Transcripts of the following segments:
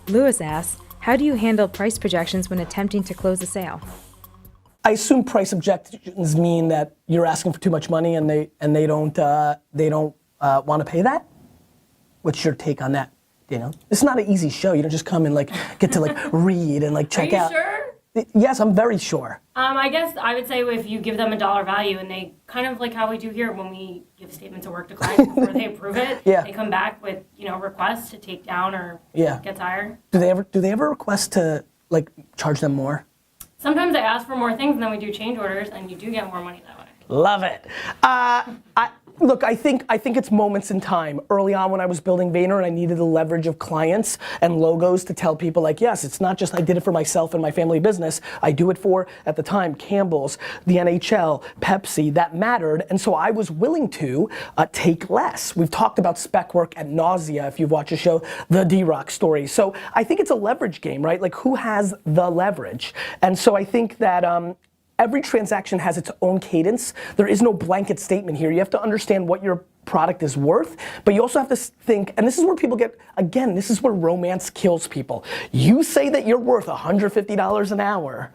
Lewis asks, how do you handle price projections when attempting to close a sale? I assume price objections mean that you're asking for too much money and they don't want to pay that. What's your take on that, Daniel? It's not an easy show. You don't just come and like get to like read and like check out. Are you sure? Yes, I'm very sure. I guess I would say if you give them a dollar value and they kind of like how we do here when we give statements of work to clients before they approve it, yeah. They come back with requests to take down or gets higher. Do they ever request to like charge them more? Sometimes I ask for more things and then we do change orders and you do get more money that way. Love it. Look, I think it's moments in time. Early on when I was building Vayner and I needed the leverage of clients and logos to tell people like, yes, it's not just I did it for myself and my family business. I do it for, at the time, Campbell's, the NHL, Pepsi, that mattered. And so I was willing to take less. We've talked about spec work ad nausea if you've watched the show, the D-Rock story. So I think it's a leverage game, right? Like who has the leverage? And so I think that every transaction has its own cadence. There is no blanket statement here. You have to understand what your product is worth, but you also have to think, and this is where people get, again, this is where romance kills people. You say that you're worth $150 an hour,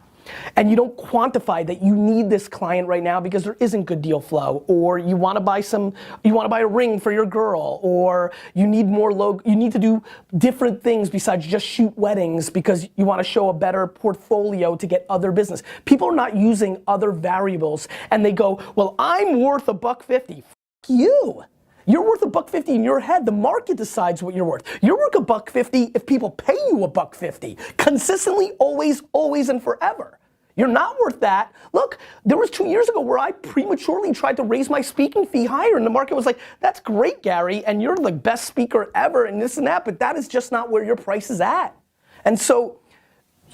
and you don't quantify that you need this client right now because there isn't good deal flow, or you want to buy a ring for your girl, or you need you need to do different things besides just shoot weddings because you want to show a better portfolio to get other business. People are not using other variables and they go, well, I'm worth $150. F you. You're worth $150 in your head. The market decides what you're worth. You're worth $150 if people pay you $150. Consistently, always, always, and forever. You're not worth that. Look, there was 2 years ago where I prematurely tried to raise my speaking fee higher and the market was like, that's great, Gary, and you're the best speaker ever and this and that, but that is just not where your price is at. And so,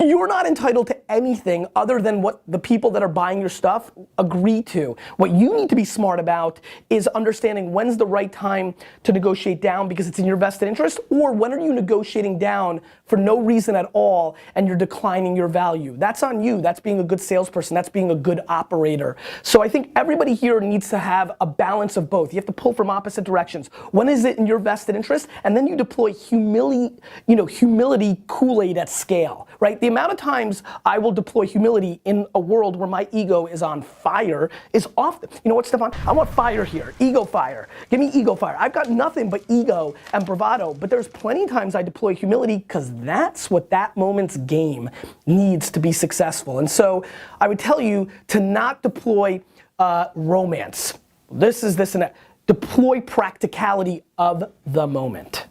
you're not entitled to anything other than what the people that are buying your stuff agree to. What you need to be smart about is understanding when's the right time to negotiate down because it's in your vested interest, or when are you negotiating down for no reason at all and you're declining your value. That's on you. That's being a good salesperson. That's being a good operator. So I think everybody here needs to have a balance of both. You have to pull from opposite directions. When is it in your vested interest? And then you deploy humility Kool-Aid at scale, right? The amount of times I will deploy humility in a world where my ego is on fire is often. You know what, Stefan? I want fire here. Ego fire. Give me ego fire. I've got nothing but ego and bravado, but there's plenty of times I deploy humility because that's what that moment's game needs to be successful. And so I would tell you to not deploy romance. This and that. Deploy practicality of the moment.